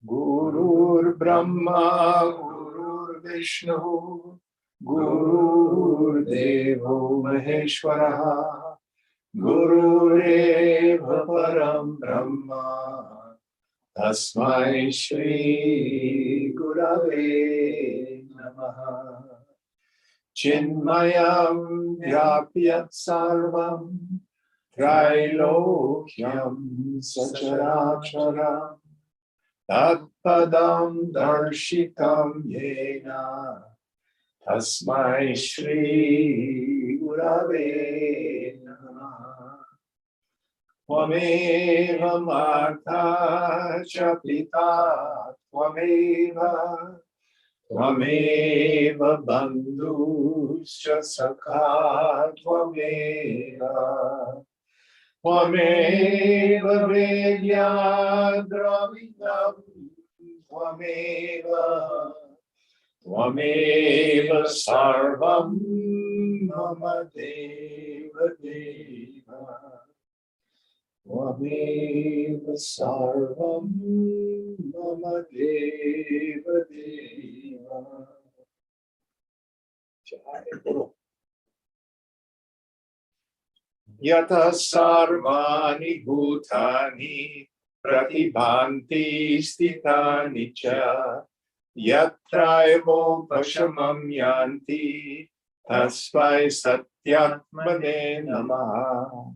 Gurur Brahma, Gurur Vishnu, Gurur Devo Maheshwara, Gurureva Param Brahma, Tasmai Shri Gurave Namaha. Chinmayam Vyapyat Sarvam, Trailokyam Sacharacharam, Tatpadam Darshitam Yena, Tasmai Shri Gurave Namaha. Tvameva Martha cha Pita Tvameva, Tvameva Bandhuscha Sakha Tvameva, Tvameva Vedya Dravidam Tvameva, Tvameva Sarvam Mama Deva Deva, Tvameva Sarvam Mama Deva Deva. Yata sarvani bhutani pratibhanti stitani cha yatraivo pashamam yanti tasvai satyatmane namaha.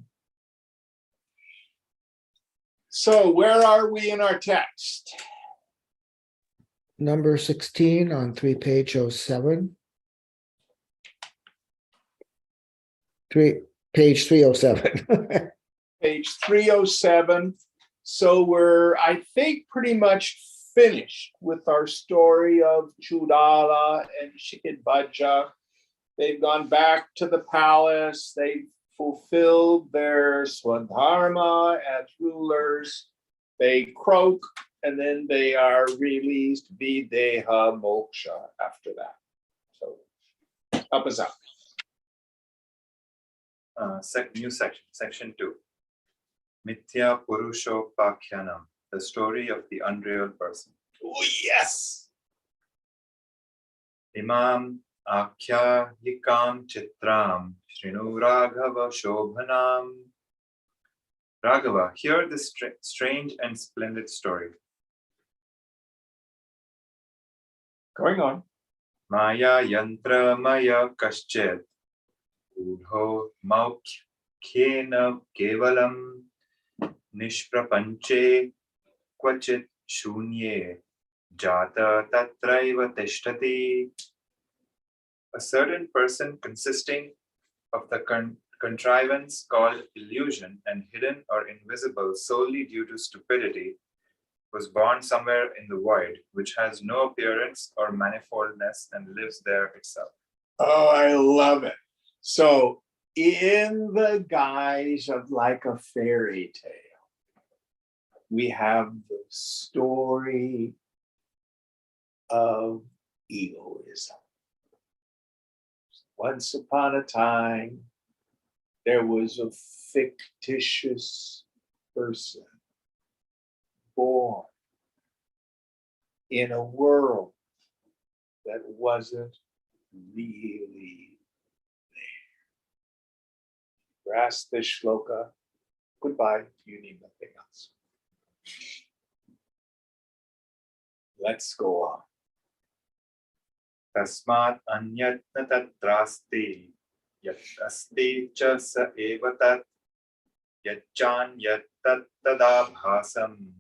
So where are we in our text? Number 16 on page 07. Page 307. Page 307. So we're, I think, pretty much finished with our story of Chudala and Shikidbhaja. They've gone back to the palace. They've fulfilled their swadharma as rulers. They croak, and then they are released videha moksha after that. So help us out. New section 2. Mithya Purushopakyanam, the story of the unreal person. Oh, yes. Imam Akhya Yikam Chitram Shrinu Raghava Shobhanam. Raghava, hear this strange and splendid story. Going on. Maya Yantra Maya Kaschet Udho Maukhyena Kevalam Nishprapanche Kvachit Shunye Jata Tatraiva Tishtati. A certain person consisting of the contrivance called illusion and hidden or invisible solely due to stupidity was born somewhere in the void, which has no appearance or manifoldness and lives there itself. Oh, I love it. So in the guise of like a fairy tale, we have the story of egoism. Once upon a time, there was a fictitious person born in a world that wasn't really there. Grasp this shloka. Goodbye. You need nothing else. Let's go on. Tasmat anyatna tatrasti yat asti cha sa eva tat yachan yat tat tadabhasam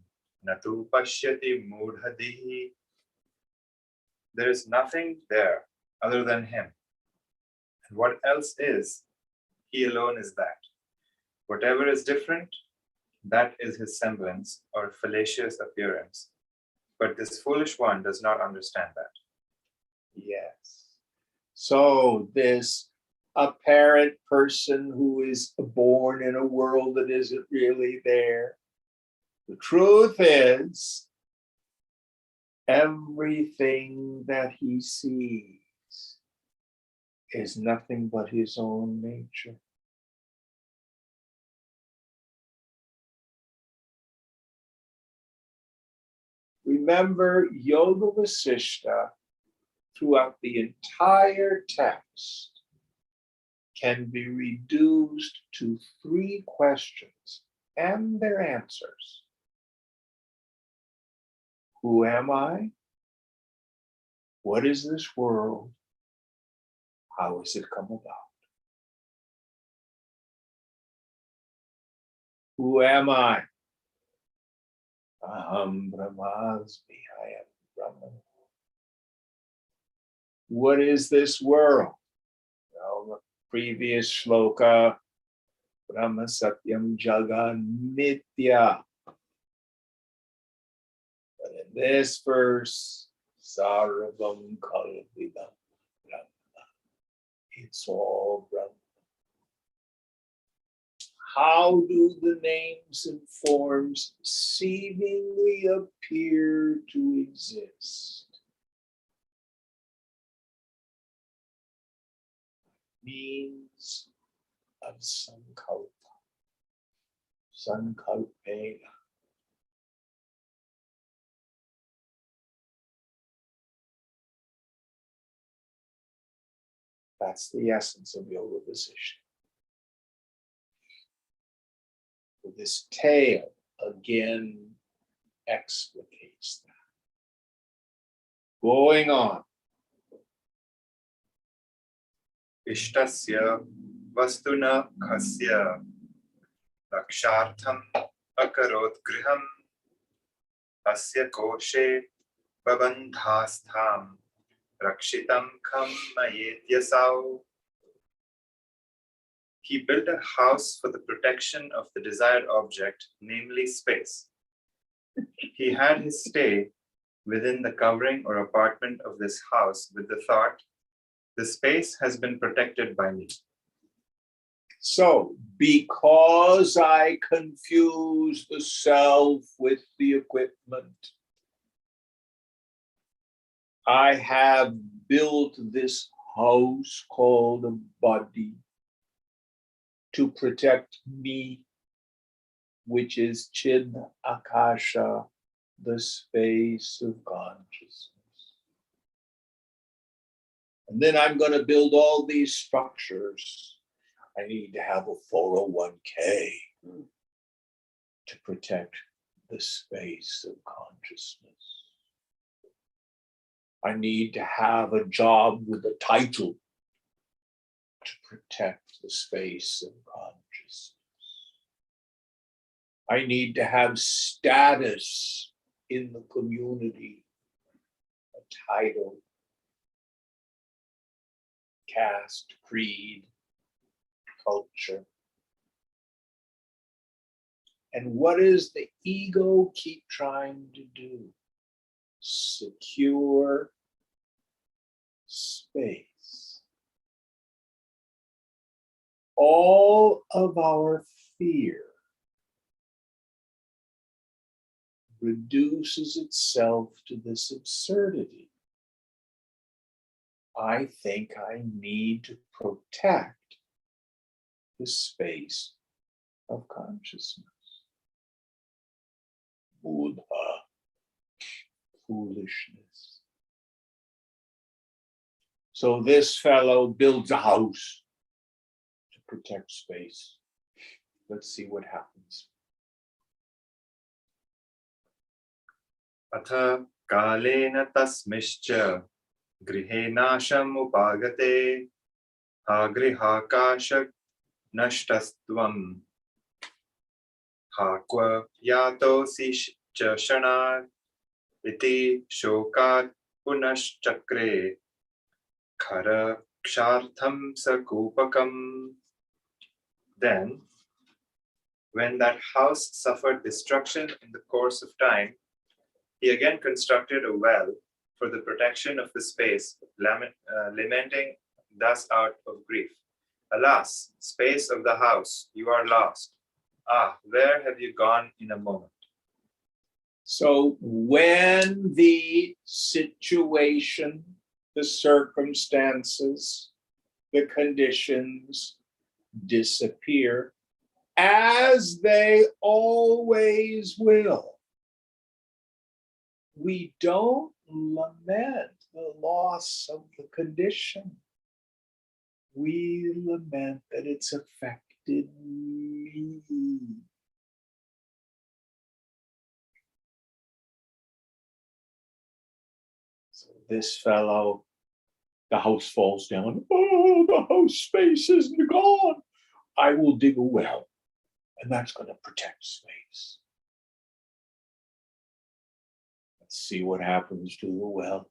natu pashyati mudhadihi. There is nothing there other than him. And what else is, he alone is that. Whatever is different, that is his semblance or fallacious appearance. But this foolish one does not understand that. So this apparent person who is born in a world that isn't really there. The truth is, everything that he sees is nothing but his own nature. Remember, Yoga Vasishtha, throughout the entire text, can be reduced to 3 questions and their answers. Who am I? What is this world? How has it come about? Who am I? Aham Brahmasmi, I am Brahman. What is this world? Well, the previous shloka, Brahma Satyam Jagan Nitya. But in this verse, Sarvam Kalvidam Brahma. It's all Brahma. How do the names and forms seemingly appear to exist? Means of sankalpa, sankalpena. That's the essence of Yoga Vasishtha. This tale again explicates that. Going on. Ishtasya vastuna khasya lakshartham akarot griham asya koshe babandhastham rakshitam kham mayetyasau. He built a house for the protection of the desired object, namely space. He had his stay within the covering or apartment of this house with the thought, the space has been protected by me. So, because I confuse the self with the equipment, I have built this house called a body to protect me, which is Chid Akasha, the space of consciousness. And then I'm going to build all these structures. I need to have a 401k to protect the space of consciousness. I need to have a job with a title to protect the space of consciousness. I need to have status in the community, a title, caste, creed, culture. And what does the ego keep trying to do? Secure space. All of our fear reduces itself to this absurdity. I think I need to protect the space of consciousness. Buddha, foolishness. So this fellow builds a house to protect space. Let's see what happens. Atha kalena tasmischa grihenasham upagate agrihakashak nashtastvam hakwa yatosi chashanat iti shokat punaschakre khara kshartham sakupakam. Then, when that house suffered destruction in the course of time, he again constructed a well for the protection of the space, lamenting thus out of grief. Alas, space of the house, you are lost. Ah, where have you gone in a moment? So when the situation, the circumstances, the conditions disappear, as they always will, we don't lament the loss of the condition. We lament that it's affected me. So this fellow, the house falls down. Oh, the house space isn't gone. I will dig a well, and that's going to protect space. Let's see what happens to the well.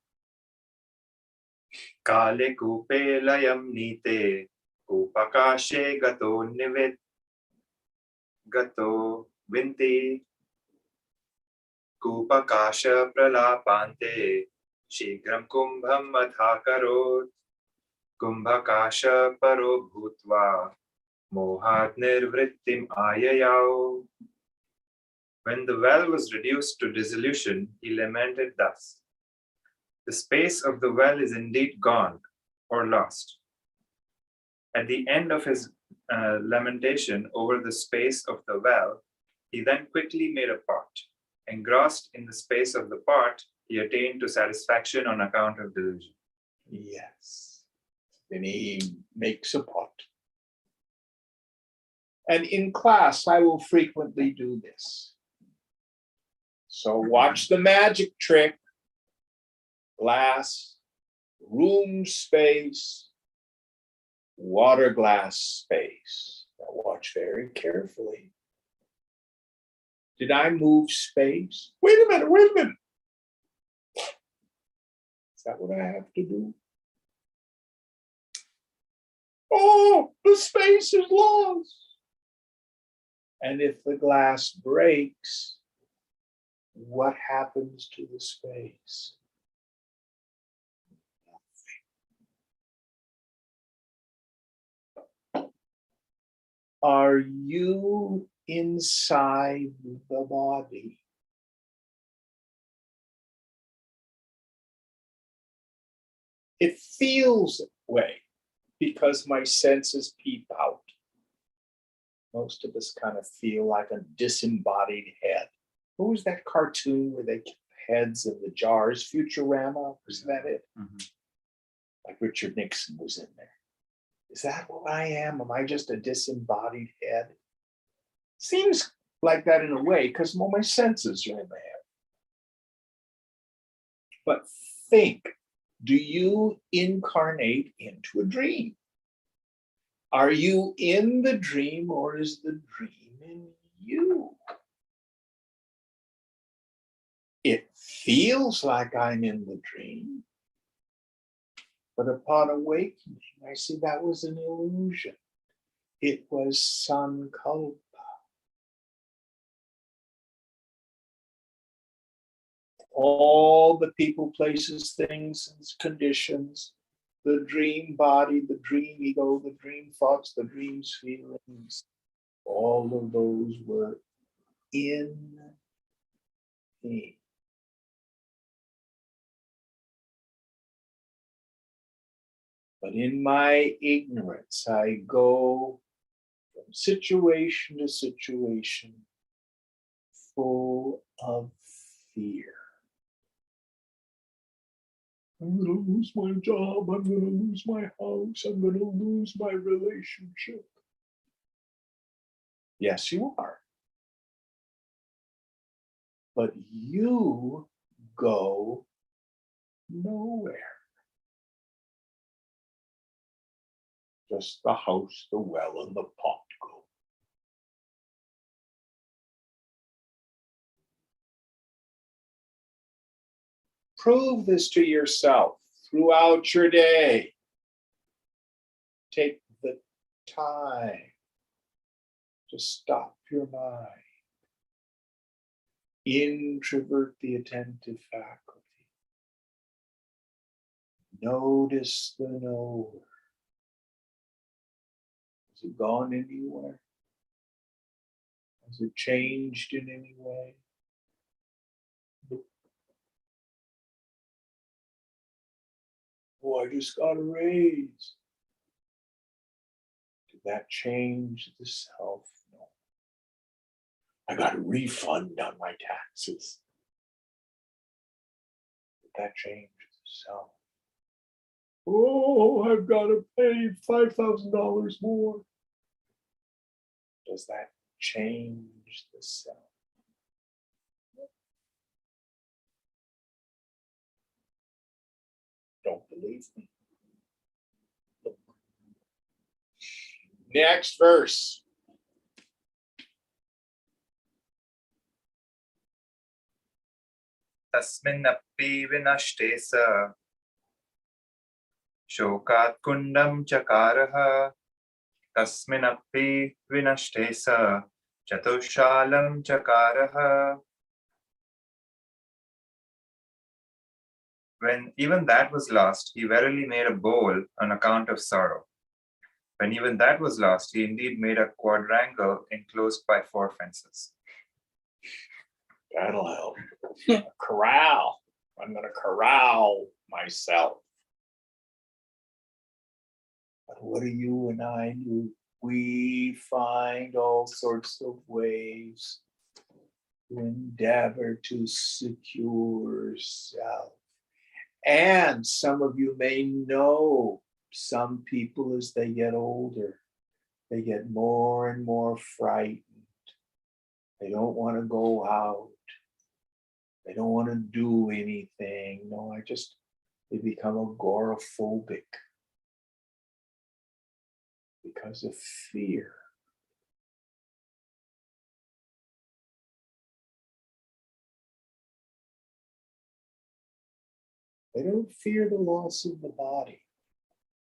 Kale kupe layam nite, kupakashe gato nivit, gato vinti, kupakasha pralapante, shigram kumbham mathakarot, kumbhakasha paro bhutva, mohat nirvrittim ayayao. When the well was reduced to dissolution, he lamented thus. The space of the well is indeed gone or lost. At the end of his lamentation over the space of the well, he then quickly made a pot. Engrossed in the space of the pot, he attained to satisfaction on account of delusion. Yes. Then he makes a pot. And in class, I will frequently do this. So watch the magic trick. Glass, room space, water glass space. Now watch very carefully. Did I move space? Wait a minute, wait a minute. Is that what I have to do? Oh, the space is lost. And if the glass breaks, what happens to the space? Are you inside the body? It feels that way because my senses peep out. Most of us kind of feel like a disembodied head. What was that cartoon where they kept heads in the jars? Futurama, was that it? Mm-hmm. Like Richard Nixon was in there. Is that what I am? Am I just a disembodied head? Seems like that in a way, because all my senses are in the head. But think, do you incarnate into a dream? Are you in the dream, or is the dream in you? It feels like I'm in the dream. But upon awakening, I see that was an illusion. It was sankalpa. All the people, places, things, and conditions, the dream body, the dream ego, the dream thoughts, the dreams, feelings, all of those were in me. But in my ignorance, I go from situation to situation full of fear. I'm going to lose my job. I'm going to lose my house. I'm going to lose my relationship. Yes, you are. But you go nowhere. Just the house, the well, and the pot go. Prove this to yourself throughout your day. Take the time to stop your mind. Introvert the attentive faculty. Notice the knower. it gone anywhere? Has it changed in any way? Oh, I just got a raise. Did that change the self? No. I got a refund on my taxes. Did that change the self? Oh, I've got to pay $5,000 more. Does that change the self? Don't believe me? Look. Next verse. Tasminappi vinashte sa shokat kundam chakaraha. Tasminappi vinashte sa chatushalam chakaraha. When even that was lost, he verily made a bowl on account of sorrow. When even that was lost, he indeed made a quadrangle enclosed by 4 fences. That'll help. A corral. I'm going to corral myself. But what do you and I do? We find all sorts of ways to endeavor to secure self. And some of you may know some people as they get older, they get more and more frightened. They don't want to go out. They don't want to do anything. No, they become agoraphobic because of fear. They don't fear the loss of the body.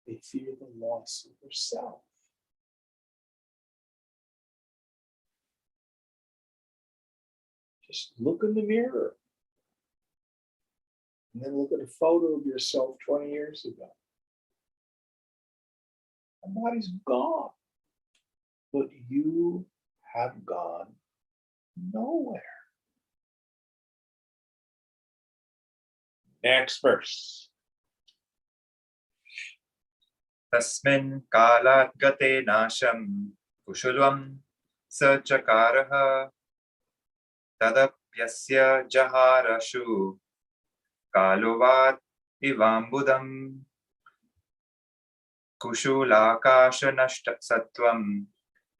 They fear the loss of their self. Just look in the mirror and then look at a photo of yourself 20 years ago. The body's gone, but you have gone nowhere. Next verse. Tasmin kalat gate nasham kushulvam sa chakaraha. Tadapyasya jaharashu kaluvat ivambudam. Kushulakasha nashta sattvam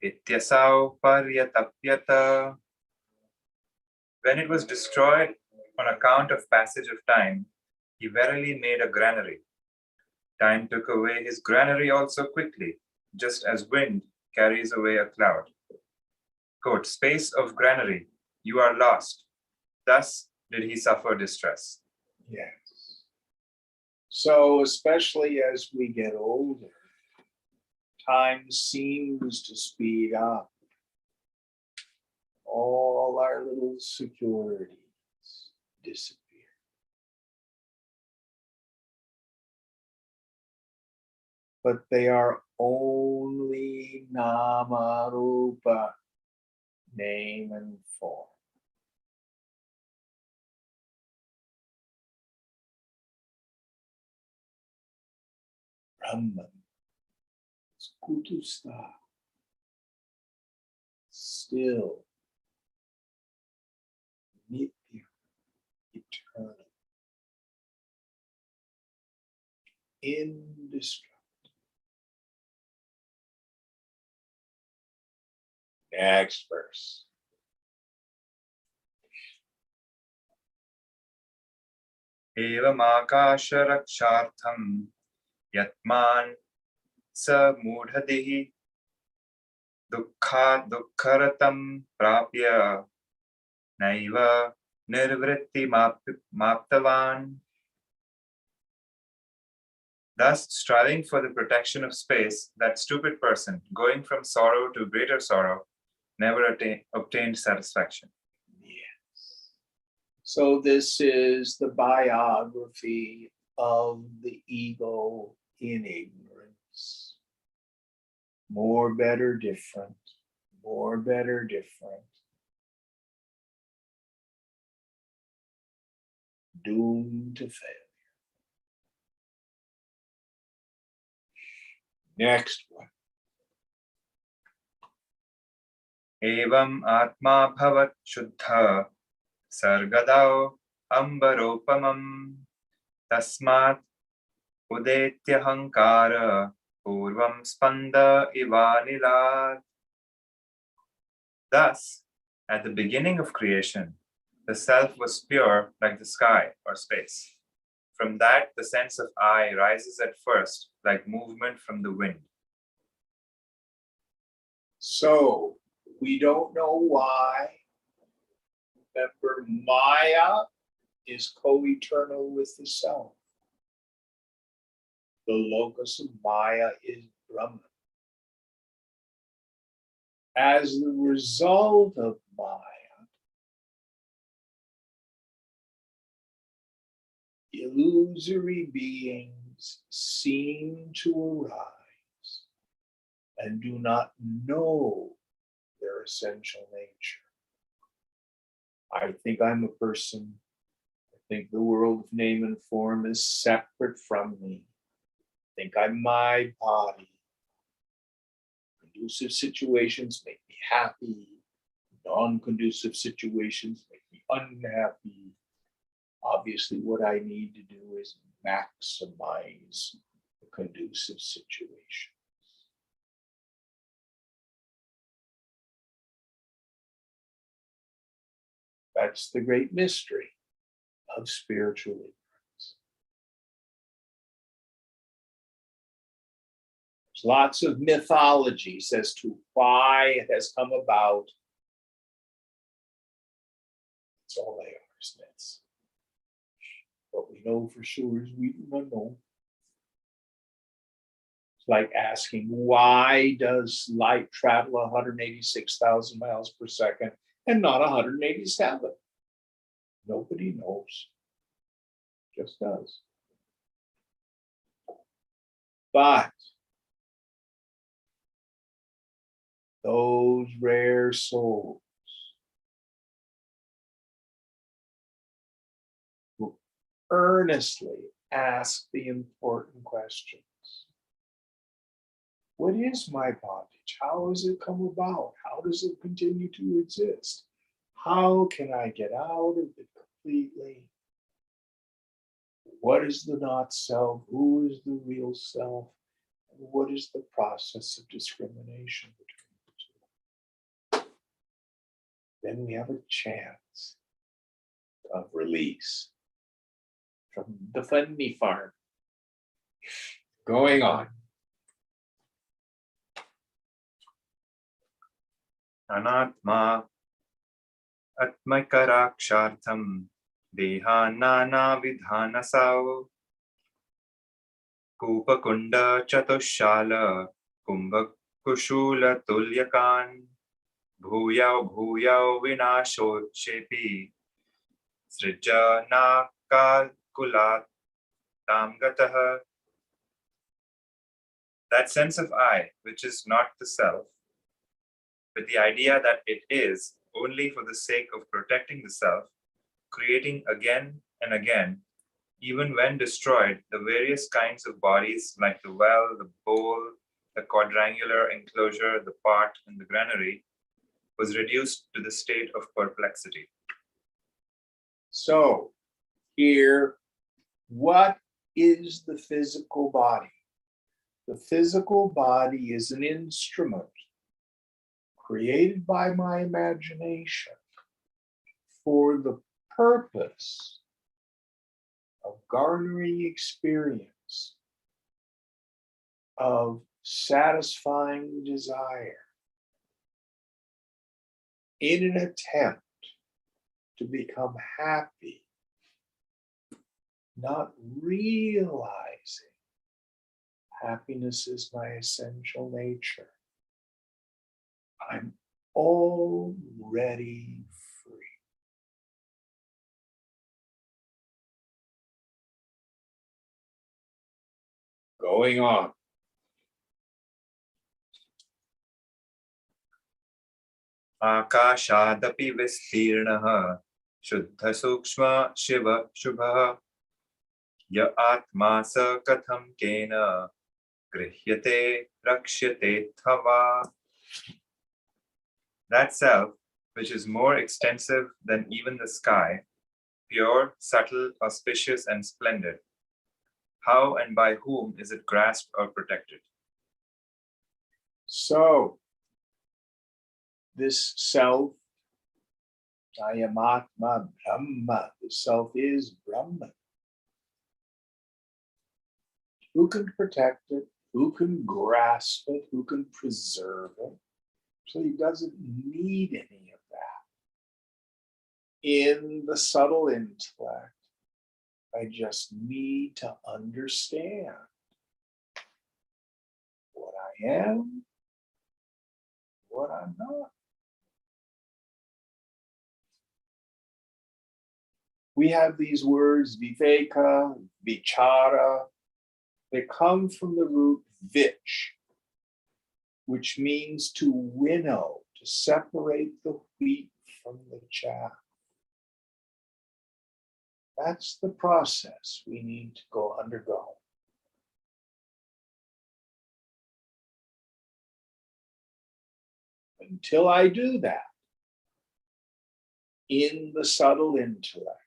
ityasau paryatapyata. When it was destroyed on account of passage of time, he verily made a granary. Time took away his granary also quickly, just as wind carries away a cloud. Quote, space of granary, you are lost. Thus did he suffer distress. Yes. So especially as we get older, time seems to speed up. All our little securities disappear. But they are only nama rupa, name and form. Brahman, Skutustha, still, nitya, eternal, indestructible. Next verse. Evam akasha rakshartham yatman sa mudhadihi dukkha dukkharatam prapya naiva nirvritti maptavan. Thus, striving for the protection of space, that stupid person, going from sorrow to greater sorrow, never obtained satisfaction. Yes. So this is the biography of the ego in ignorance. More, better, different. More, better, different. Doomed to failure. Next one. Evam atma bhavat shuddha sargadao ambaropamam tasmat udetya hankara purvam spanda ivanilat. Thus, at the beginning of creation, the self was pure like the sky or space. From that, the sense of I rises at first like movement from the wind. So we don't know why. Remember, Maya is co-eternal with the self. The locus of Maya is Brahman. As the result of Maya, illusory beings seem to arise and do not know their essential nature. I think I'm a person. I think the world of name and form is separate from me. I think I'm my body. Conducive situations make me happy. Non-conducive situations make me unhappy. Obviously, what I need to do is maximize the conducive situation. That's the great mystery of spiritual ignorance. There's lots of mythologies as to why it has come about. It's all they are, is myths. What we know for sure is we do not know. It's like asking, why does light travel 186,000 miles per second and not 187? Nobody knows. Just does. But those rare souls who earnestly ask the important questions. What is my bondage? How has it come about? How does it continue to exist? How can I get out of it completely? What is the not self? Who is the real self? And what is the process of discrimination between the two? Then we have a chance of release from the funny farm. Going on. Anatma atmakarakshartham deha nana vidhanasao kupakunda chatushala kumbhakushula tulyakan bhuyao bhuyao vinasho chepi srijana kalkulat tamgataha. That sense of I, which is not the self, with the idea that it is only for the sake of protecting the self, creating again and again, even when destroyed, the various kinds of bodies like the well, the bowl, the quadrangular enclosure, the pot, and the granary, was reduced to the state of perplexity. So, here, what is the physical body? The physical body is an instrument created by my imagination for the purpose of garnering experience, of satisfying desire, in an attempt to become happy, not realizing happiness is my essential nature. I'm already free. Going on. आकाशादपि विस्तीर्णः शुद्धसूक्ष्म Shiv शुभः य आत्मा स कथं केन गृह्यते रक्ष्यतेऽथवा. That self, which is more extensive than even the sky, pure, subtle, auspicious, and splendid, how and by whom is it grasped or protected? So, this self, Ayamatma Brahma, the self is Brahman. Who can protect it? Who can grasp it? Who can preserve it? So he doesn't need any of that. In the subtle intellect, I just need to understand what I am, what I'm not. We have these words, viveka, vichara. They come from the root vich, which means to winnow, to separate the wheat from the chaff. That's the process we need to undergo. Until I do that, in the subtle intellect,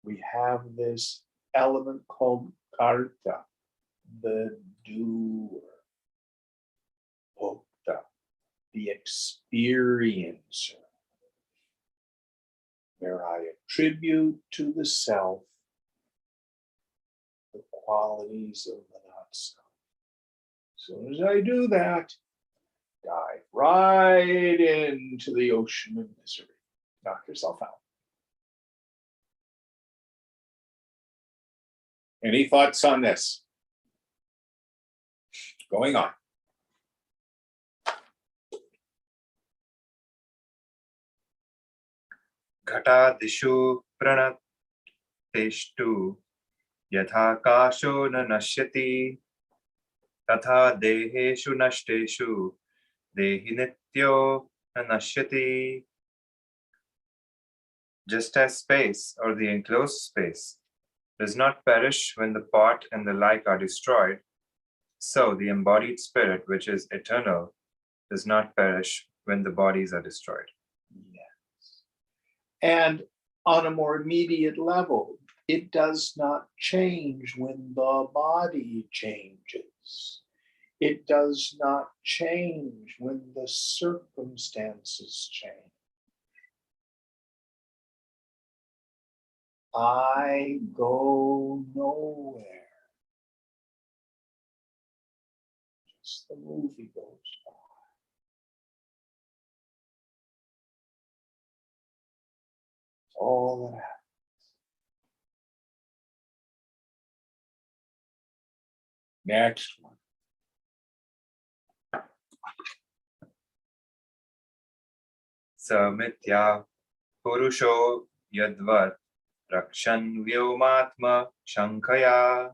we have this element called karta, the doer, bhokta, the experiencer, where I attribute to the self the qualities of the not self. As soon as I do that, dive right into the ocean of misery. Knock yourself out. Any thoughts on this? Going on. घटादिषु प्रणतेष्टु यथा काशो न नश्यति तथा देहेषु नष्टेषु देहि नित्यो न नश्यति. Just as space or the enclosed space does not perish when the pot and the like are destroyed, so the embodied spirit, which is eternal, does not perish when the bodies are destroyed. Yes. And on a more immediate level, it does not change when the body changes. It does not change when the circumstances change. I go nowhere. Just the movie goes by. It's all that happens. Next one. Samitya Purusho Yadvat Rakshan Vyomatma Shankaya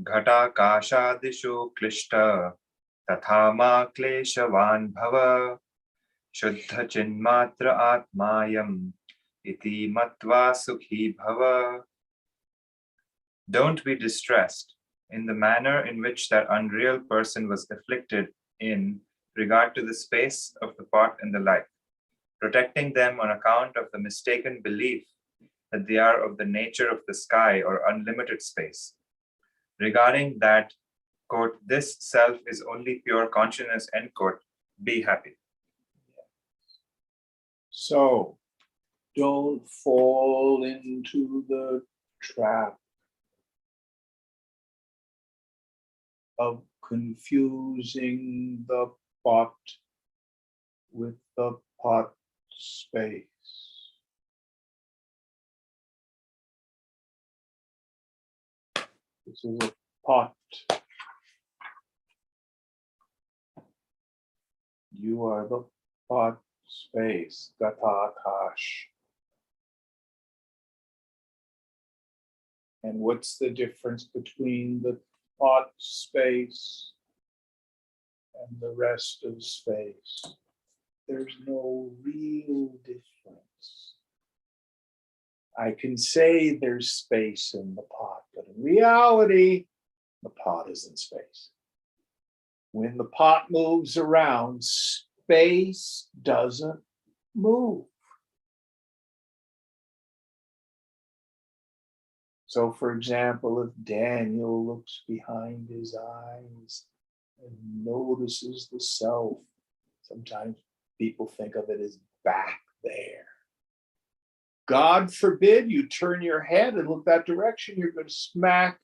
Ghatakashadishu Klishta Tatha Ma Kleshavan Bhava Shuddha Chinmatra Atmayam Iti Matva Sukhi Bhava. Don't be distressed in the manner in which that unreal person was afflicted in regard to the space of the pot and the like, protecting them on account of the mistaken belief that they are of the nature of the sky or unlimited space. Regarding that, quote, this self is only pure consciousness, end quote, be happy. So don't fall into the trap of confusing the pot with the pot space. This is a pot. You are the pot space, Gatakash. And what's the difference between the pot space and the rest of space? there's no real difference. I can say there's space in the pot, but in reality, the pot isn't space. When the pot moves around, space doesn't move. So, for example, if Daniel looks behind his eyes and notices the self, sometimes people think of it as back there. God forbid you turn your head and look that direction, you're going to smack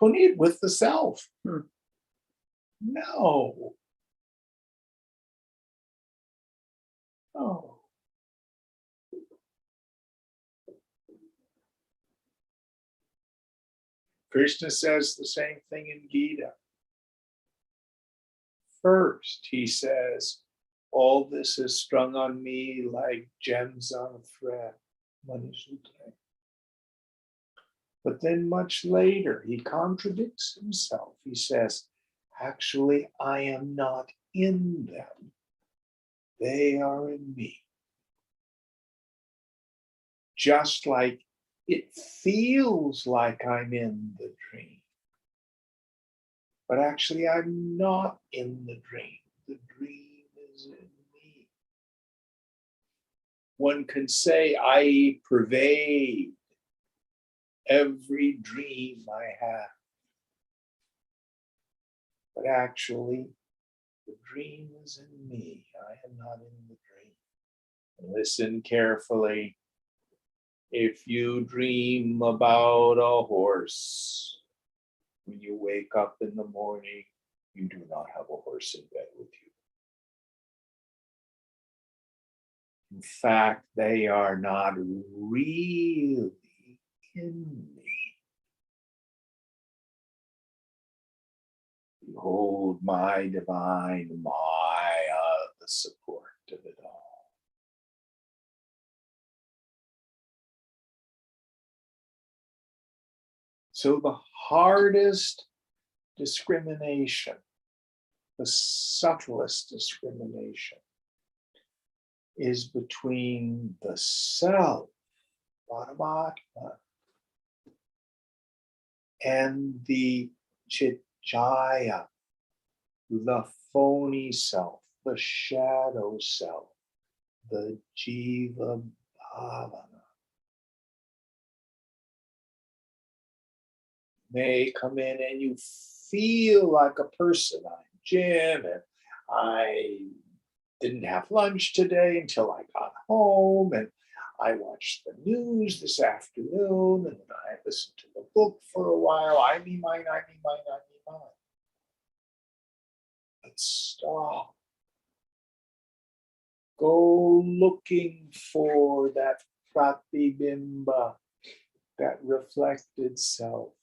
Puneet with the self. No. No. Krishna says the same thing in Gita. First, he says, all this is strung on me like gems on a thread. But then much later, he contradicts himself. He says, actually, I am not in them. They are in me. Just like it feels like I'm in the dream. But actually, I'm not in the dream. The dream is in me. One can say, I pervade every dream I have. But actually, the dream is in me. I am not in the dream. Listen carefully. If you dream about a horse, when you wake up in the morning, you do not have a horse in bed with you. In fact, they are not really in me. Behold my divine Maya, the support of it all. So the hardest discrimination, the subtlest discrimination, is between the self, Paramatma, and the Chitjaya, the phony self, the shadow self, the Jiva Bhavana. May come in and you feel like a person. I'm Jim, and I didn't have lunch today until I got home, and I watched the news this afternoon, and I listened to the book for a while. I me, mine, I me, mine, I me, mine. But stop. Go looking for that pratibimba, that reflected self,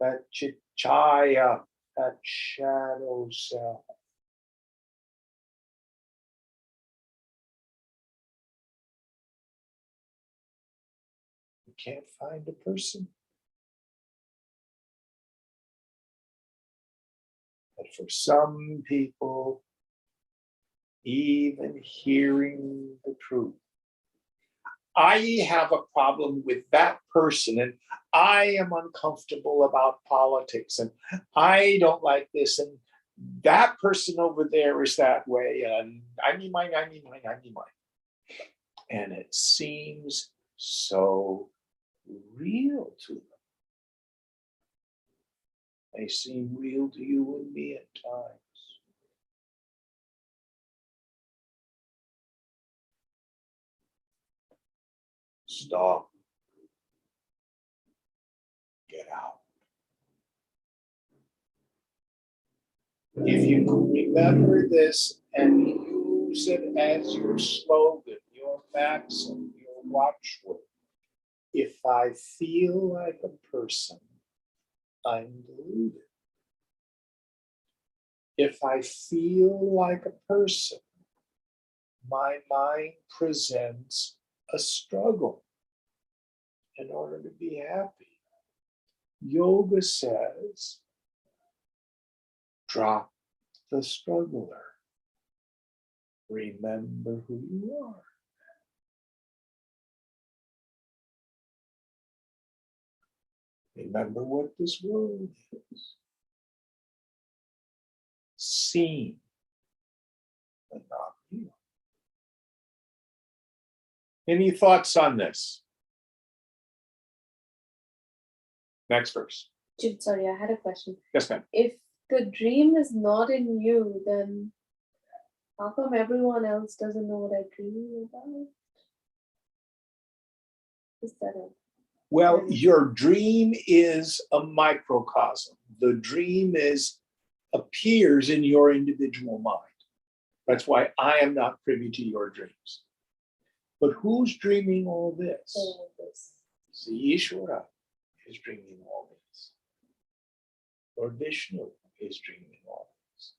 that chitchaya, that shadow self. You can't find a person. But for some people, even hearing the truth, I have a problem with that person, and I am uncomfortable about politics, and I don't like this, and that person over there is that way, and I need mine, I need mine, I need mine. And it seems so real to them. They seem real to you and me at times. Stop. Get out. If you could remember this and use it as your slogan, your maxim, your watchword. If I feel like a person, I'm deluded. If I feel like a person, my mind presents a struggle in order to be happy. Yoga says, drop the struggler. Remember who you are. Remember what this world is. Seen, but not real. Any thoughts on this? Next verse. Sorry, I had a question. Yes, ma'am. If the dream is not in you, then how come everyone else doesn't know what I'm dreaming about? Is that it? Well, your dream is a microcosm. The dream appears in your individual mind. That's why I am not privy to your dreams. But who's dreaming all this? All this. See, Ishvara is dreaming all this. Lord Vishnu is dreaming all this.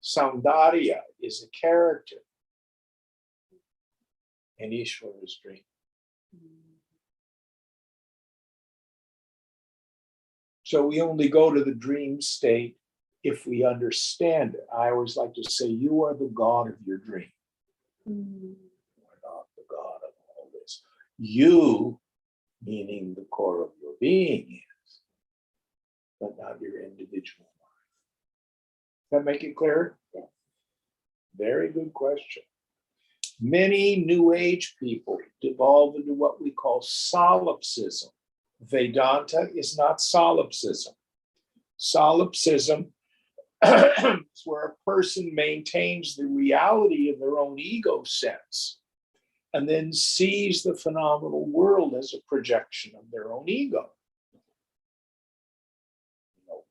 Saundarya is a character in Ishvara's dream. So we only go to the dream state if we understand it. I always like to say, you are the God of your dream. You are not the God of all this. You, meaning the core of your being is, but not your individual mind. Does that make it clear? Yes. Very good question. Many New Age people devolve into what we call solipsism. Vedanta is not solipsism. Solipsism is where a person maintains the reality of their own ego sense and then sees the phenomenal world as a projection of their own ego.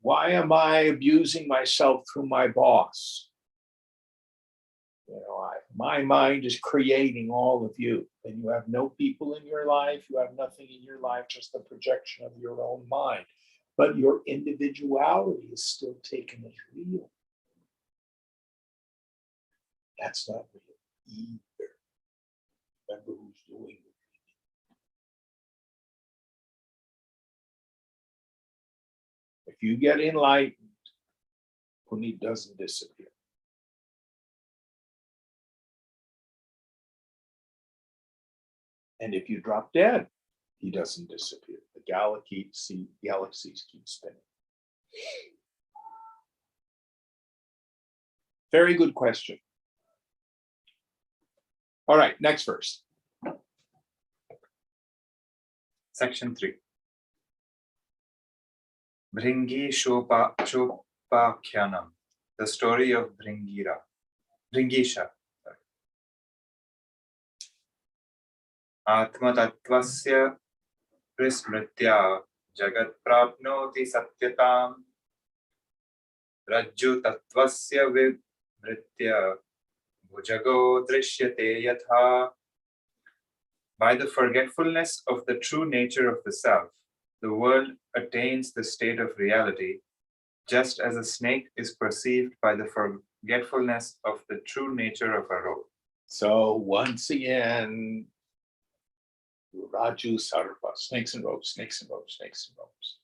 Why am I abusing myself through my boss? My mind is creating all of you, and you have no people in your life. You have nothing in your life, just the projection of your own mind. But your individuality is still taken as real. That's not real either. Remember who's doing it. If you get enlightened, Puneet doesn't disappear. And if you drop dead, he doesn't disappear. The galaxies keep spinning. Very good question. All right, next verse. Section 3. Bhringi Shopakyanam. The story of Bhringisha. Atma Tattvasya Prismritya Jagat Prapnoti Satyatam Rajju Tattvasya Vibhritya Bhujago Drishyate Yatha. By the forgetfulness of the true nature of the self, the world attains the state of reality, just as a snake is perceived by the forgetfulness of the true nature of a rope. So once again, Raju Sarpa, snakes and ropes, snakes and ropes, snakes and ropes.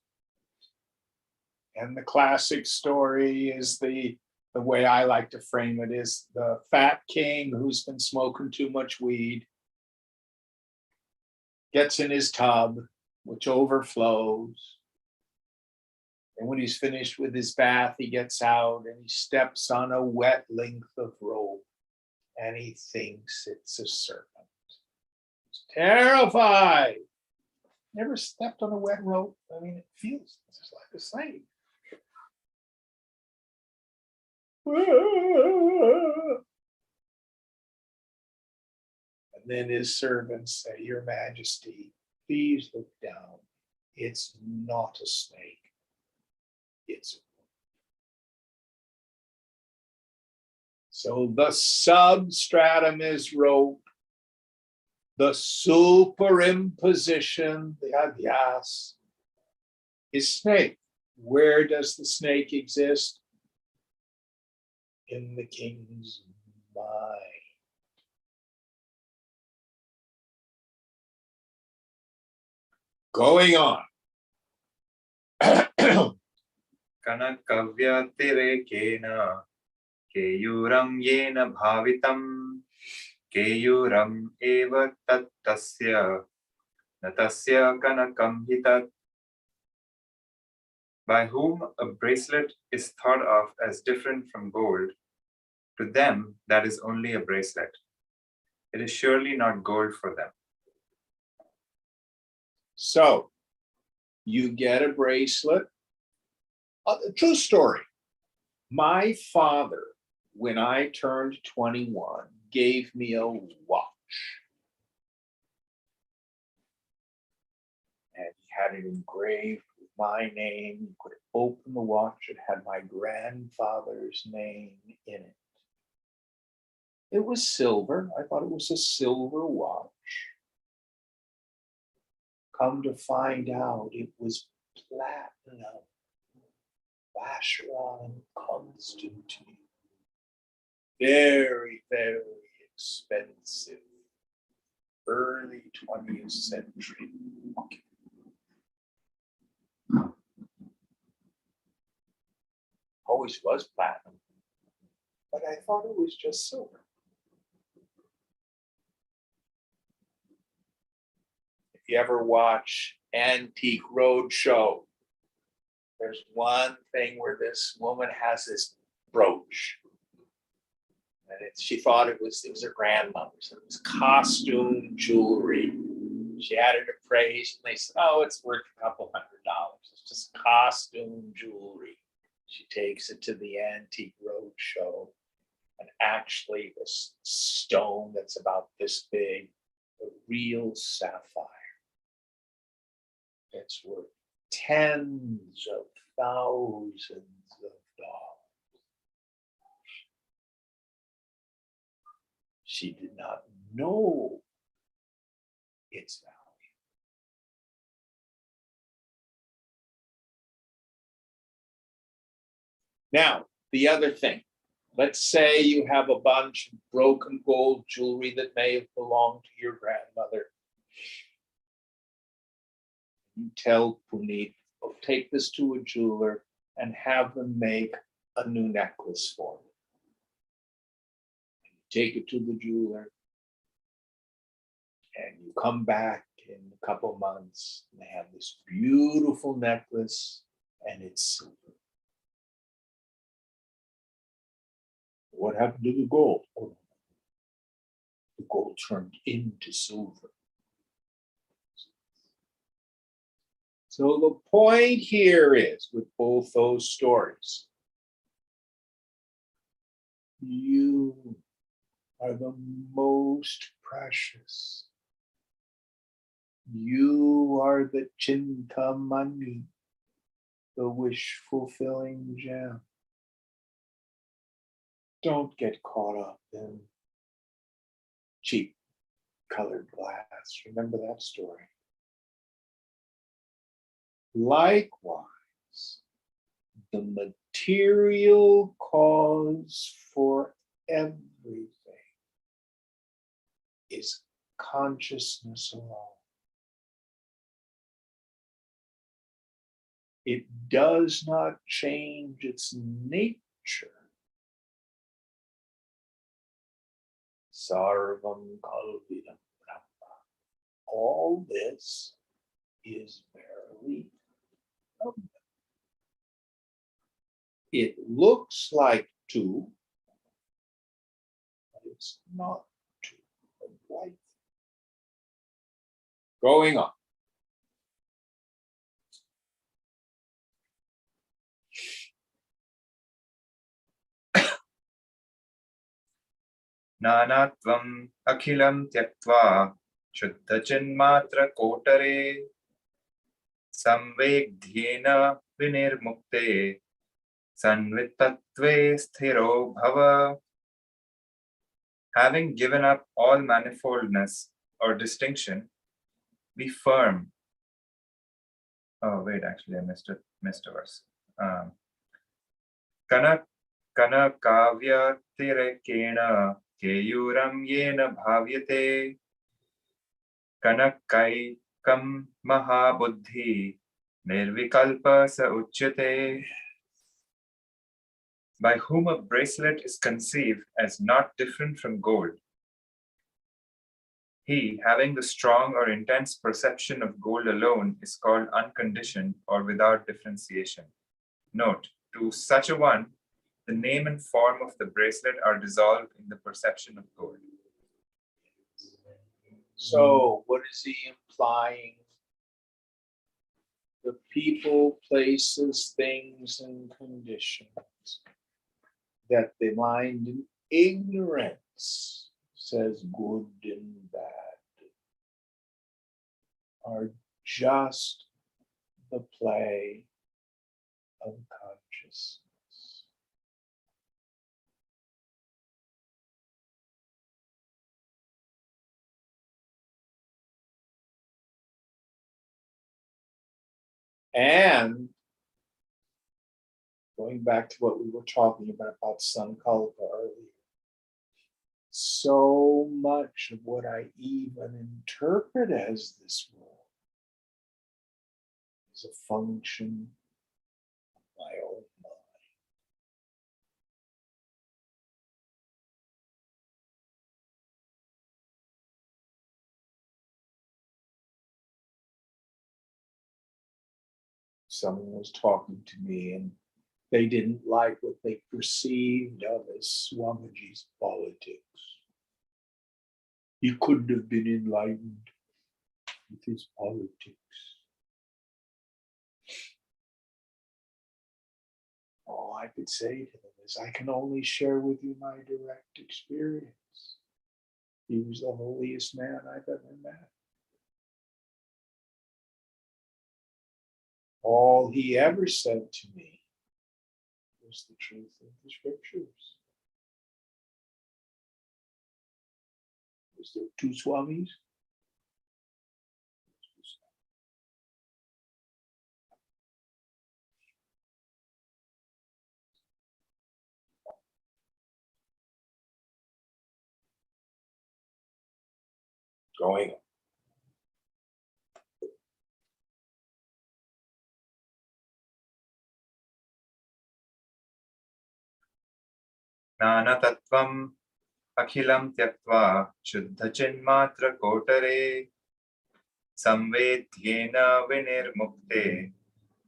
And the classic story is the way I like to frame it is the fat king who's been smoking too much weed, gets in his tub, which overflows. And when he's finished with his bath, he gets out and he steps on a wet length of rope and he thinks it's a serpent. Terrified. Never stepped on a wet rope. I mean, it feels just like a snake. And then his servants say, Your Majesty, please look down. It's not a snake. It's a rope. So the substratum is rope. The superimposition, the adhyas, is snake. Where does the snake exist? In the king's mind. Going on. Kanakavya Tirekena केयूरं येन भावितं केयूरम् एव तत्तस्य न तस्य कनकं हि तत्. By whom a bracelet is thought of as different from gold, to them that is only a bracelet. It is surely not gold for them. So you get a bracelet. A true story. My father, when I turned 21, gave me a watch. And he had it engraved with my name. You could open the watch, it had my grandfather's name in it. It was silver. I thought it was a silver watch. Come to find out, it was platinum. Vacheron and Constantine. Very, very expensive. Early 20th century. Always was platinum, but I thought it was just silver. If you ever watch Antique Roadshow, there's one thing where this woman has this brooch, and she thought it was her grandmother's. It was costume jewelry. She had it appraised, and they said, "Oh, it's worth a couple $100. It's just costume jewelry." She takes it to the Antique Roadshow, and actually, this stone that's about this big, a real sapphire. It's worth tens of thousands of dollars. She did not know its value. Now, the other thing, let's say you have a bunch of broken gold jewelry that may have belonged to your grandmother. You tell Puneet, oh, take this to a jeweler and have them make a new necklace for me. You take it to the jeweler and you come back in a couple months and they have this beautiful necklace and it's silver. What happened to the gold? Oh, the gold turned into silver. So the point here is, with both those stories, you are the most precious. You are the Chintamani, the wish-fulfilling gem. Don't get caught up in cheap colored glass. Remember that story. Likewise, the material cause for everything is consciousness alone. It does not change its nature. Sarvam Kalvidam Brahma. All this is verily Brahma. It looks like two, but it's not two. Right. Going on. नानात्वम् अखिलं त्यक्त्वा शुद्धचिन्मात्रकोटरे संवेग्ध्येन विनिर्मुक्ते संवित्तत्वे स्थिरो भव. Having given up all manifoldness or distinction, be firm. Oh wait, actually I missed a verse. Kanakavyatirekena केयूरं येन भाव्यते कनकैकं महाबुद्धि निर्विकल्प स उच्यते. by whom a bracelet is conceived as not different from gold. He, having the strong or intense perception of gold alone, is called unconditioned or without differentiation. Note, to such a one, the name and form of the bracelet are dissolved in the perception of gold. So what is he implying? The people, places, things, and conditions that the mind in ignorance says good and bad are just the play of consciousness. And going back to what we were talking about Sankalpa earlier, so much of what I even interpret as this world is a function of my own mind. Someone was talking to me and they didn't like what they perceived of as Swamiji's politics. He couldn't have been enlightened with his politics. All I could say to them is, I can only share with you my direct experience. He was the holiest man I've ever met. All he ever said to me was the truth of the scriptures. Was there two Swamis? Going on. Nanatatvam akhilam tyaktva shuddhachinmatra kotare samvedhyena vinirmukte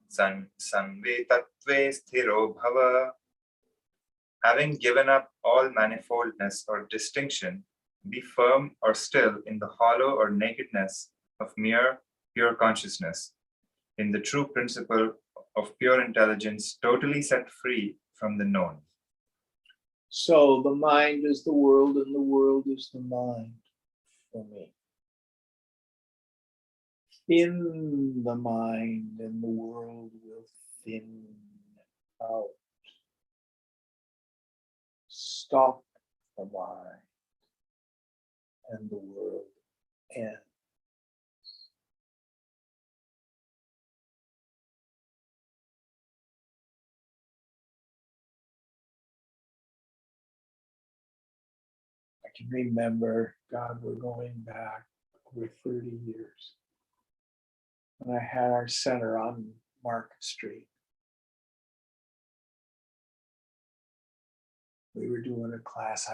sanvetatve sthiro bhava. Having given up all manifoldness or distinction, be firm or still in the hollow or nakedness of mere pure consciousness, in the true principle of pure intelligence, totally set free from the known. So the mind is the world and the world is the mind for me. In the mind and the world will thin out. Stop the mind and the world ends. I can remember, God, we're going back over 30 years. When I had our center on Market Street. We were doing a class.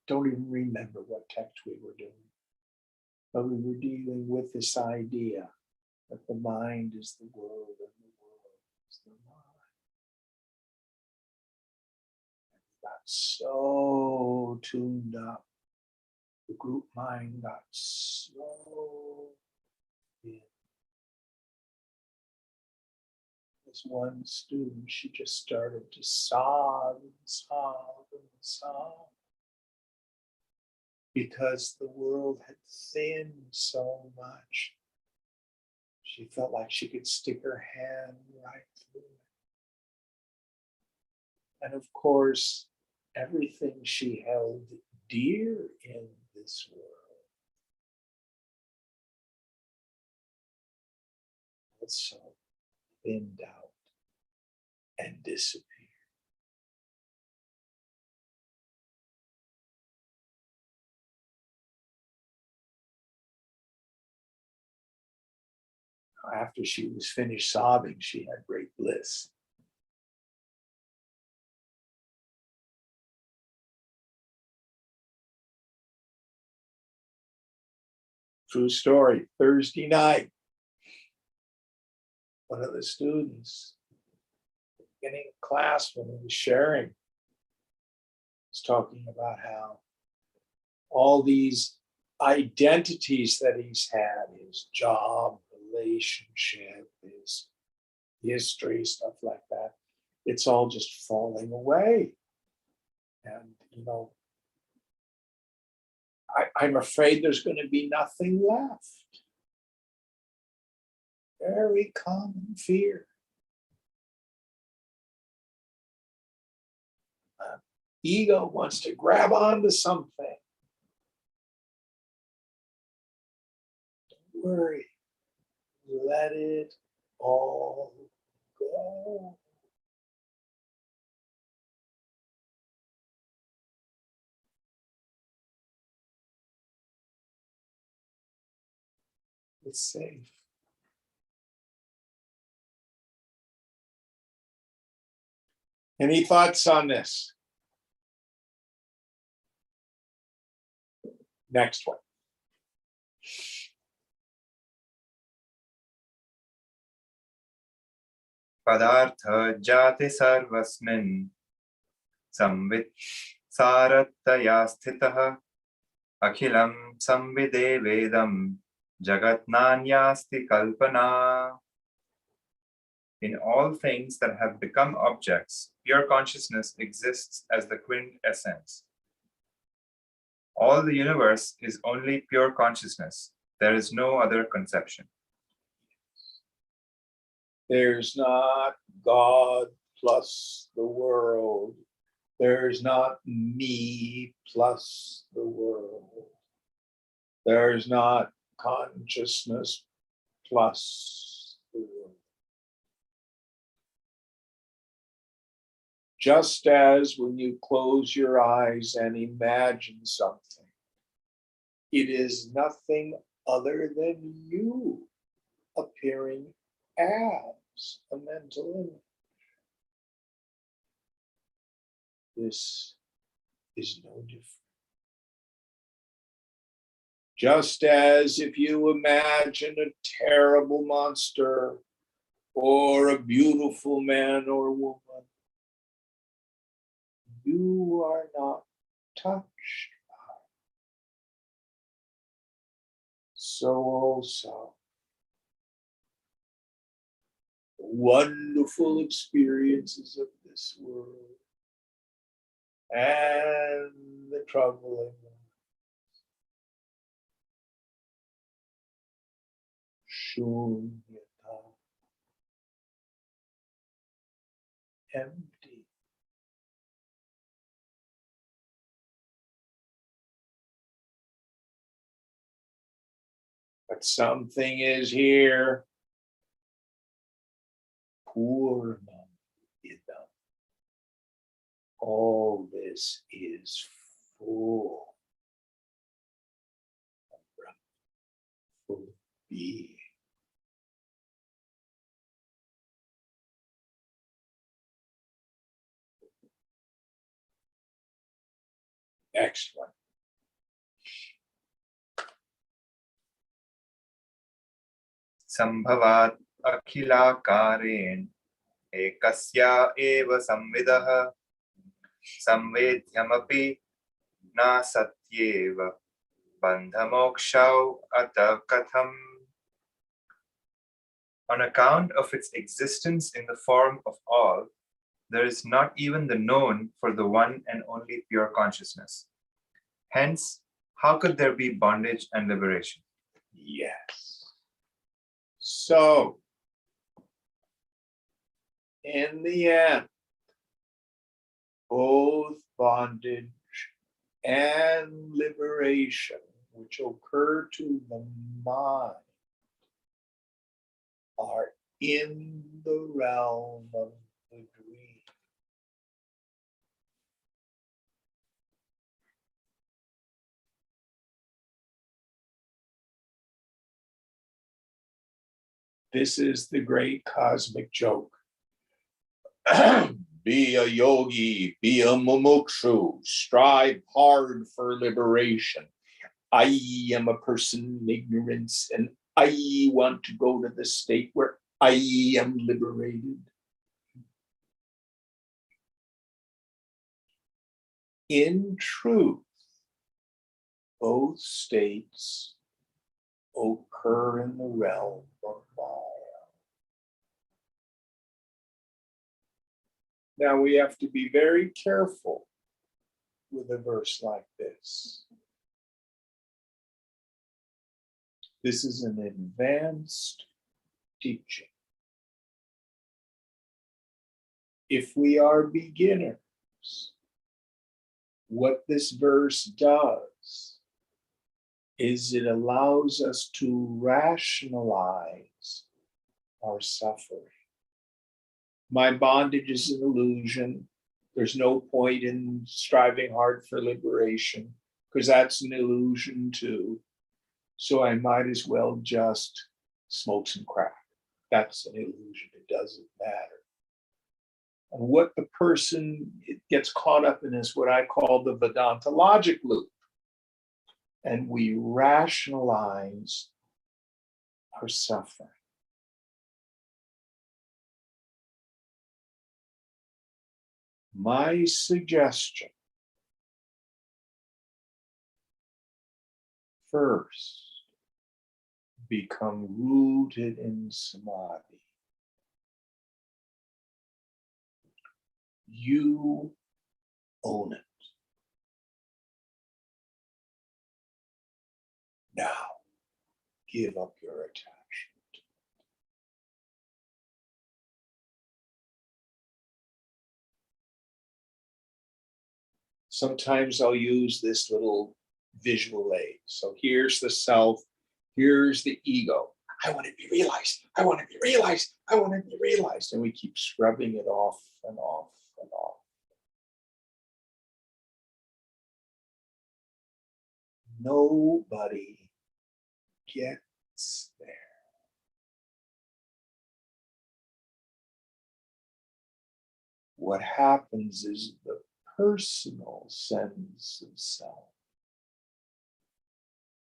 don't even remember what text we were doing. But we were dealing with this idea that the mind is the world and the world is the mind. And we got so tuned up. The group mind got so in. This one student, she just started to sob and sob and sob because the world had thinned so much. She felt like she could stick her hand right through it. And of course, everything she held dear in this world also thinned out and disappeared. After she was finished sobbing, she had great bliss. True story. Thursday night, one of the students, beginning of class, when he was sharing, was talking about how all these identities that he's had, his job, relationship, his history, stuff like that, it's all just falling away. And, I'm afraid there's going to be nothing left. Very common fear. Ego wants to grab onto something. Don't worry. Let it all go. It's safe. Any thoughts on this? Next one. Padartha jati sarvasmin samvit sarataya sthitah akhilam samvide vedam jagat nanyasti kalpana. In all things that have become objects, pure consciousness exists as the quintessence. All the universe is only pure consciousness. There is no other conception. There's not God plus the world. There's not me plus the world. There's not consciousness plus the world. Just as when you close your eyes and imagine something, it is nothing other than you appearing as a mental image. This is no different. Just as if you imagine a terrible monster or a beautiful man or woman, you are not touched by it. So also, the wonderful experiences of this world and the troubling ones, shunyata, empty. But something is here. Purnam idam. All this is full of being. Next one. Sambhavat akhilakarein ekasya eva samvidah samvedhyamapi na satyeva bandhamokshau ata katham. On account of its existence in the form of all, there is not even the known for the one and only pure consciousness. Hence, how could there be bondage and liberation? Yes. So, in the end, both bondage and liberation, which occur to the mind, are in the realm of the dream. This is the great cosmic joke. Be a yogi, be a mumukshu, strive hard for liberation. I am a person in ignorance and I want to go to the state where I am liberated. In truth, both states occur in the realm of Maya. Now we have to be very careful with a verse like this. This is an advanced teaching. If we are beginners, what this verse does is it allows us to rationalize our suffering. My bondage is an illusion. There's no point in striving hard for liberation because that's an illusion too. So I might as well just smoke some crack. That's an illusion. It doesn't matter. And what the person gets caught up in is what I call the Vedanta logic loop. And we rationalize our suffering. My suggestion, first, become rooted in samadhi. You own it. Now, give up your attachment. Sometimes I'll use this little visual aid. So here's the self, here's the ego. I want to be realized. I want to be realized. I want to be realized. And we keep scrubbing it off and off and off. Nobody gets there. What happens is the personal sense of self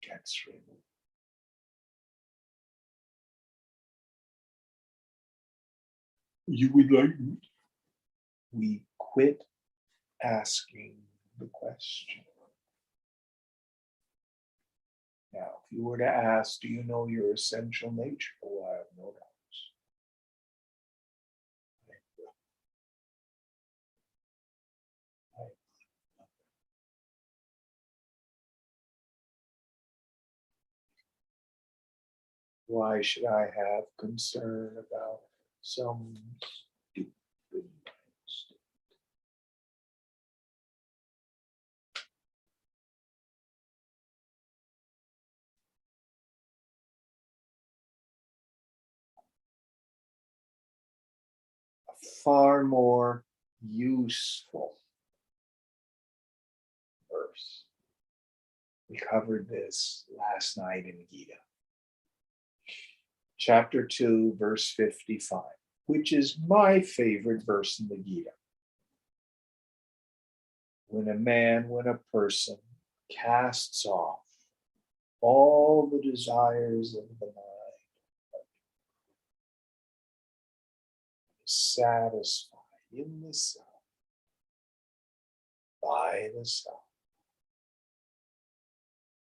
gets removed. You would like me? We quit asking the question. Now, if you were to ask, do you know your essential nature? Oh, I have no doubts. Why should I have concern about some stupid mistake? A far more useful verse. We covered this last night in Gita. Chapter 2, verse 55, which is my favorite verse in the Gita. When a person casts off all the desires of the mind, is satisfied in the self, by the self,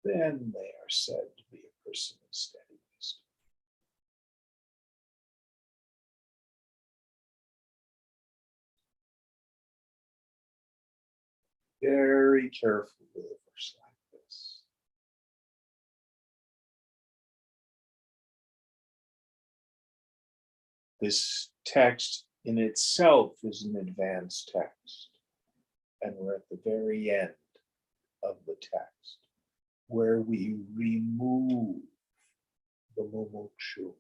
then they are said to be a person of steady wisdom. Very careful with a verse like this. This text in itself is an advanced text, and we're at the very end of the text, where we remove the mumukshu.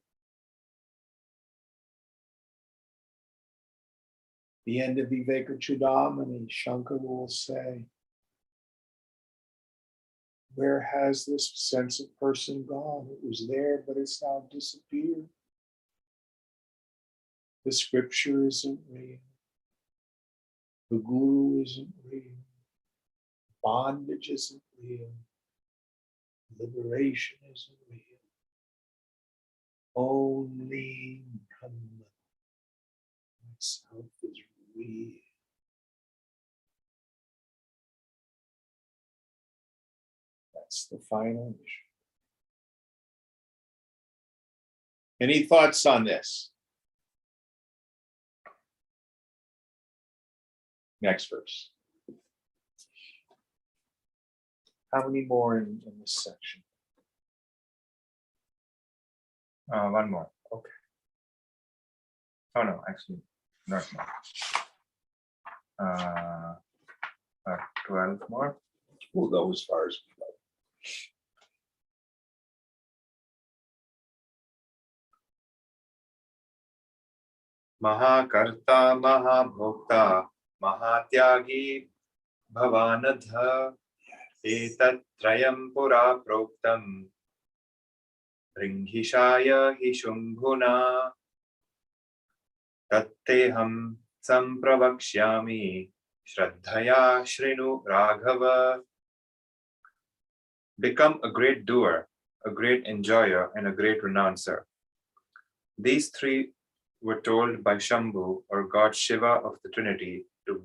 The end of Viveka Chudamani, Shankara will say, where has this sense of person gone? It was there, but it's now disappeared. The scripture isn't real. The guru isn't real. Bondage isn't real. liberation isn't real. Only Brahman, myself, is real. That's the final issue. Any thoughts on this? Next verse. How many more in this section? One more. Okay. Oh no, actually, not more. 12 more. We'll go as far as we go. Mahakarta Mahabhokta Mahatyagi Bhavanadha Etat Trayam Pura Proktam Ringhishaya Hishumbhuna Tatteham Sampravakshyami Shraddhaya Shrinu Raghava. Become a great doer, a great enjoyer, and a great renouncer. These three were told by Shambhu, or God Shiva of the Trinity, to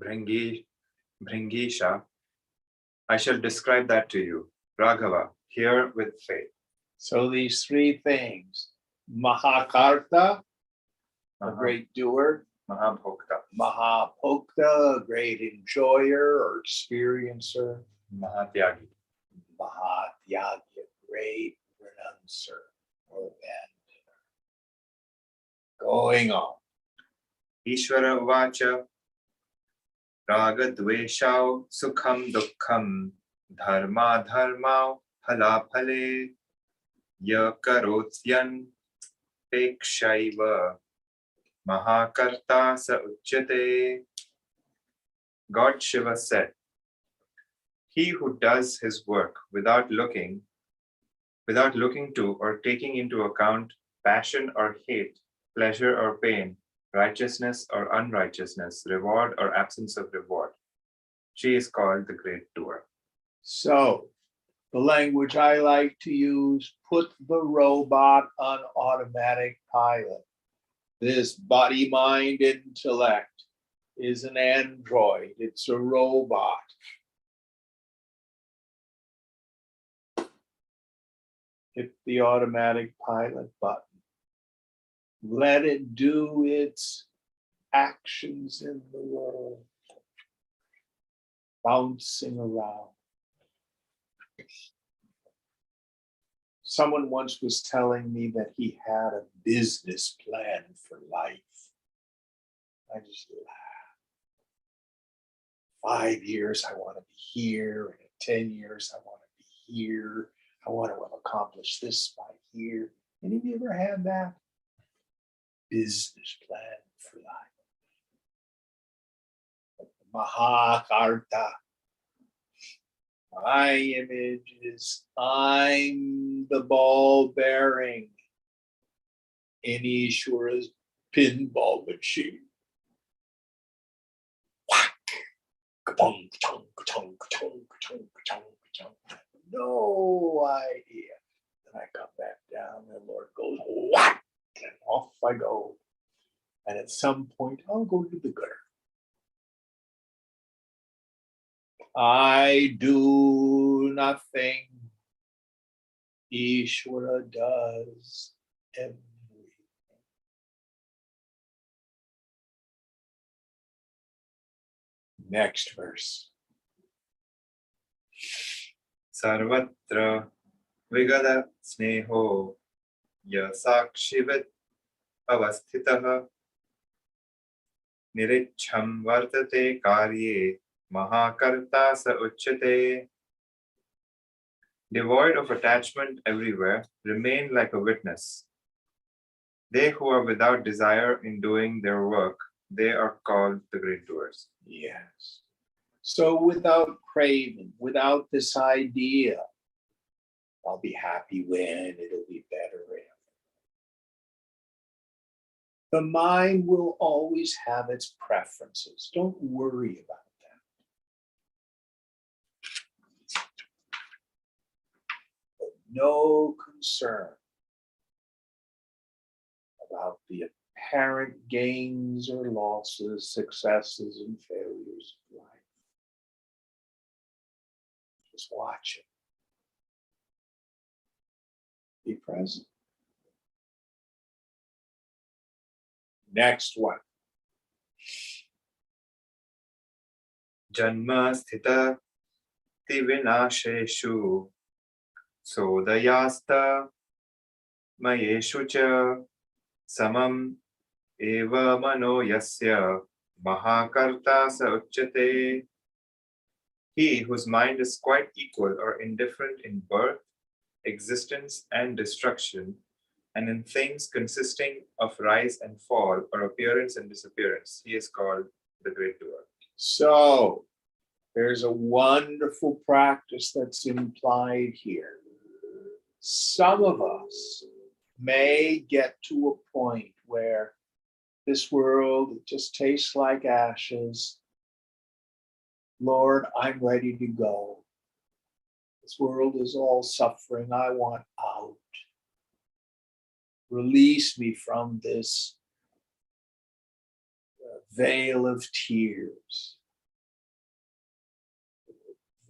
Bringisha. I shall describe that to you. Raghava, hear with faith. So these three things: Mahakarta, a great doer; Mahabhokta, Mahapokta, a great enjoyer or experiencer; Mahatyagi, Mahatyagi, a great renouncer or abandoner. Going on. Ishvara Vacha, Raga Dveshau, Sukham Dukkham, Dharma Dharmau, Phala Phale, Yakarotyan, Pekshaiva, Mahakarta Sa Uchyate. God Shiva said, he who does his work without looking to or taking into account passion or hate, pleasure or pain, righteousness or unrighteousness, reward or absence of reward, she is called the great doer. So the language I like to use: put the robot on automatic pilot. This body, mind, intellect is an android. It's a robot. Hit the automatic pilot button. Let it do its actions in the world, bouncing around. Someone once was telling me that he had a business plan for life. I just laughed. 5 years, I want to be here. And in 10 years, I want to be here. I want to have accomplished this by here. Any of you ever had that? Business plan for life. Mahakarta. My image is I'm the ball bearing in Ishwara's pinball machine. Whack! Ka-tung, ka-tung, ka-tung, ka-tung, ka-tung, ka-tung, ka-tung. No idea. Then I come back down and the Lord goes, whack! And off I go. And at some point, I'll go to the gutter. I do nothing. Ishwara does everything. Next verse. Sarvatra Vigada Sneho Yasakshivit Avasthitaha Nirichham Vartate Karye Mahakarta Sa Uchyate. Devoid of attachment everywhere, remain like a witness. They who are without desire in doing their work, they are called the great doers. Yes. So without craving, without this idea, I'll be happy when, it'll be better if. The mind will always have its preferences. Don't worry about that. no concern about the apparent gains or losses, successes and failures of life. Just watch it. Be present. Next one. Janma sthita tivinasheshu sodayasta mayeshu cha samam eva mano yasya mahakarta sa uchyate. He whose mind is quite equal or indifferent in birth, existence, and destruction, and in things consisting of rise and fall or appearance and disappearance, he is called the great doer. So there's a wonderful practice that's implied here. Some of us may get to a point where this world just tastes like ashes. Lord, I'm ready to go. This world is all suffering. I want out. Release me from this veil of tears.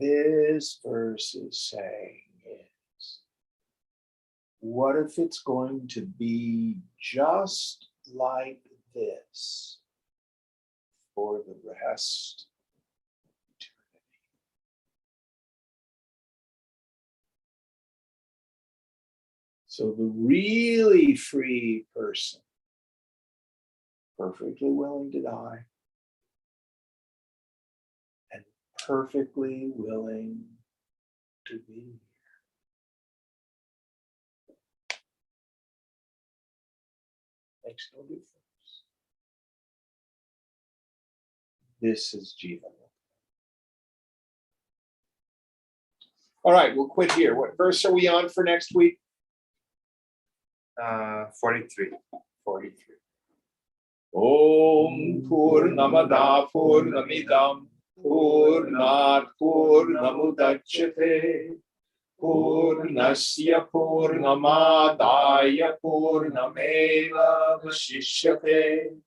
This verse is saying is, what if it's going to be just like this for the rest of eternity? So the really free person, perfectly willing to die, and perfectly willing to be here. Makes no difference. This is Jiva. All right, we'll quit here. What verse are we on for next week? 43. 43. Om Purnamada Purnamidam Purnat Purnamudachyate Purnasya Purnamadaya Purnameva Vasishyate.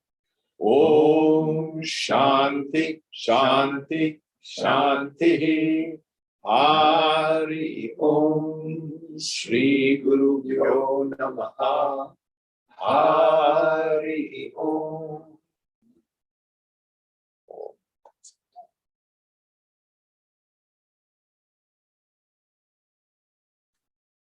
Om Shanti Shanti Shanti. Hari Om. Shri Guru Pyo Namaha. Hari Om.